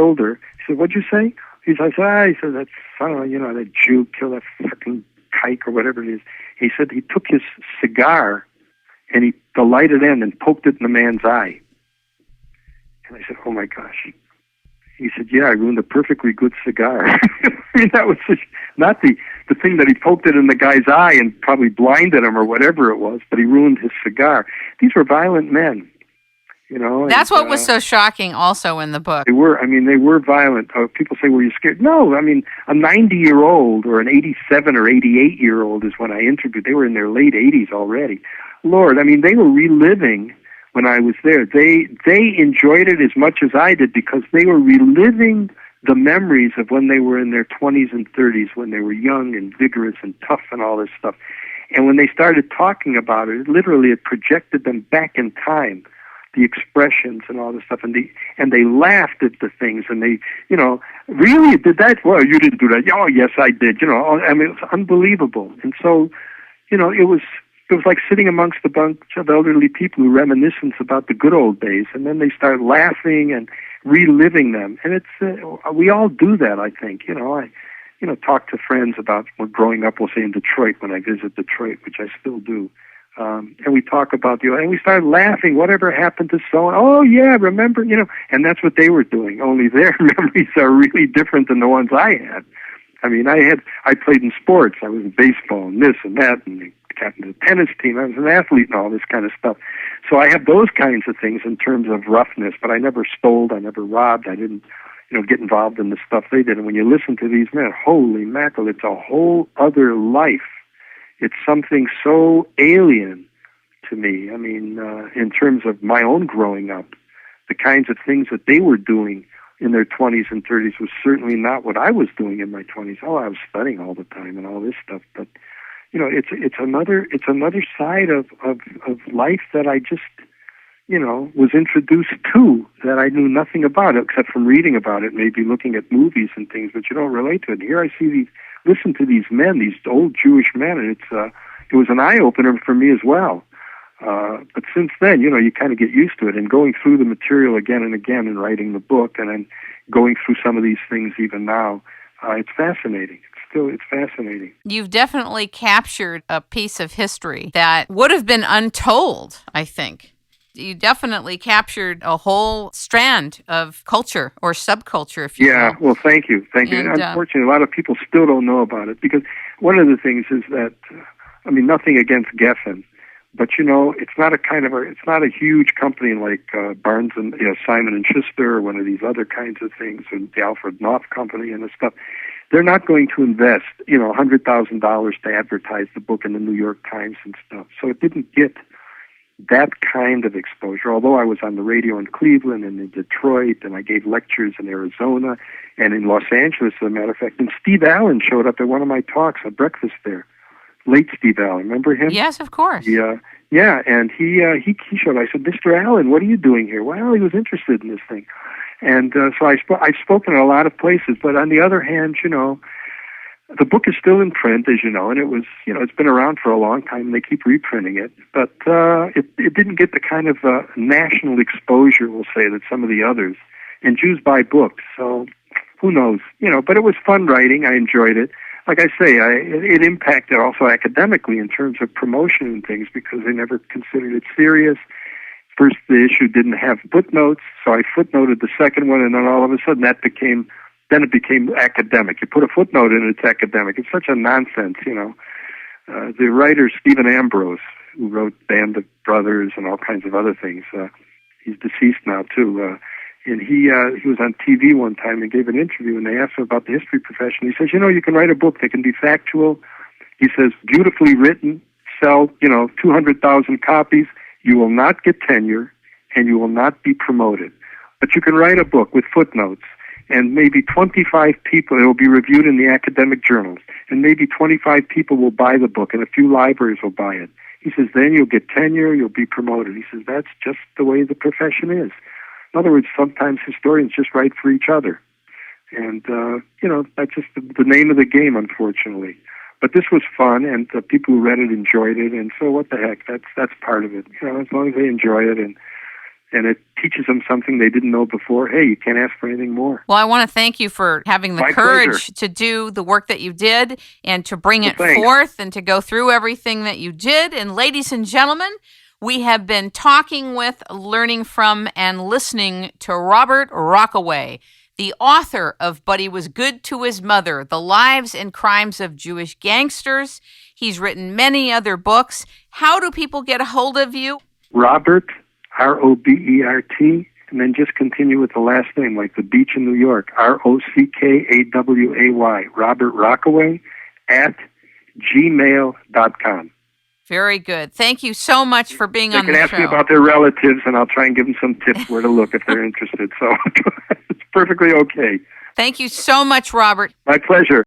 told her, he said, "What'd you say?" He said, "That's, I don't know, that Jew killed that fucking kike or whatever it is." He said he took his cigar and he lighted end and poked it in the man's eye. And I said, "Oh my gosh." He said, "Yeah, I ruined a perfectly good cigar." I mean, that was not the thing that he poked it in the guy's eye and probably blinded him or whatever it was, but he ruined his cigar. These were violent men, you know. That's what was so shocking also in the book. They were violent. People say, "Were you scared?" No, I mean, a 90-year-old or an 87 or 88-year-old is when I interviewed. They were in their late 80s already. Lord, I mean, they were reliving when I was there. They enjoyed it as much as I did because they were reliving the memories of when they were in their 20s and 30s, when they were young and vigorous and tough and all this stuff. And when they started talking about it, literally it projected them back in time, the expressions and all this stuff. And they laughed at the things, and they, you know, "Really did that? Well, you didn't do that." "Oh, yes, I did." You know, I mean, it was unbelievable. And so, you know, it was like sitting amongst a bunch of elderly people who reminiscence about the good old days, and then they start laughing and reliving them. And it's we all do that, I think. You know, I talk to friends about growing up, we'll say in Detroit, when I visit Detroit, which I still do. And we talk about and we start laughing. Whatever happened to so? "Oh yeah, remember?" You know, and that's what they were doing. Only their memories are really different than the ones I had. I mean, I played in sports. I was in baseball and this and that, and captain of the tennis team. I was an athlete and all this kind of stuff. So I have those kinds of things in terms of roughness, but I never stole, I never robbed, I didn't, get involved in the stuff they did. And when you listen to these men, holy mackerel, it's a whole other life. It's something so alien to me. I mean, in terms of my own growing up, the kinds of things that they were doing in their 20s and 30s was certainly not what I was doing in my 20s. Oh, I was studying all the time and all this stuff, but it's another side of life that I just, was introduced to, that I knew nothing about, except from reading about it, maybe looking at movies and things, but you don't relate to it. And here I see listen to these men, these old Jewish men, and it was an eye-opener for me as well. But since then, you kind of get used to it, and going through the material again and again and writing the book and then going through some of these things even now, it's fascinating. It's fascinating. You've definitely captured a piece of history that would have been untold, I think. You definitely captured a whole strand of culture or subculture, if you will. Yeah, well, thank you. And unfortunately, a lot of people still don't know about it, because one of the things is that, nothing against Geffen, but it's not a huge company like Barnes and Simon and Schuster or one of these other kinds of things, and the Alfred Knopf Company and this stuff. They're not going to invest, $100,000 to advertise the book in the New York Times and stuff. So it didn't get that kind of exposure. Although I was on the radio in Cleveland and in Detroit, and I gave lectures in Arizona and in Los Angeles, as a matter of fact. And Steve Allen showed up at one of my talks at breakfast there. Late Steve Allen, remember him? Yes, of course. Yeah, and he showed up. I said, "Mr. Allen, what are you doing here?" Well, he was interested in this thing. And so I've spoken in a lot of places, but on the other hand, the book is still in print, as you know, and it was, it's been around for a long time, and they keep reprinting it, but it didn't get the kind of national exposure, we'll say, that some of the others. And Jews buy books, so who knows, but it was fun writing. I enjoyed it. Like I say, it impacted also academically in terms of promotion and things, because they never considered it serious. First, the issue didn't have footnotes, so I footnoted the second one, and then all of a sudden it became academic. You put a footnote in, it's academic. It's such a nonsense, The writer Stephen Ambrose, who wrote Band of Brothers and all kinds of other things, he's deceased now too, and he was on TV one time and gave an interview, and they asked him about the history profession. He says, you can write a book that can be factual. He says, beautifully written, sell, 200,000 copies. You will not get tenure, and you will not be promoted. But you can write a book with footnotes, and maybe 25 people, it will be reviewed in the academic journals, and maybe 25 people will buy the book, and a few libraries will buy it. He says, then you'll get tenure, you'll be promoted. He says, that's just the way the profession is. In other words, sometimes historians just write for each other. And, that's just the name of the game, unfortunately. But this was fun, and the people who read it enjoyed it, and so what the heck, that's part of it. As long as they enjoy it, and and it teaches them something they didn't know before. Hey, you can't ask for anything more. Well, I want to thank you for having the My courage pleasure. to do the work that you did and to bring it thanks. forth and to go through everything that you did. And ladies and gentlemen, we have been talking with, learning from, and listening to Robert Rockaway, the author of But He Was Good to His Mother, The Lives and Crimes of Jewish Gangsters. He's written many other books. How do people get a hold of you? Robert, R-O-B-E-R-T, and then just continue with the last name, like the beach in New York, R-O-C-K-A-W-A-Y, Robert Rockaway at gmail.com. Very good. Thank you so much for being on the show. They can ask me about their relatives, and I'll try and give them some tips where to look if they're interested. So it's perfectly okay. Thank you so much, Robert. My pleasure.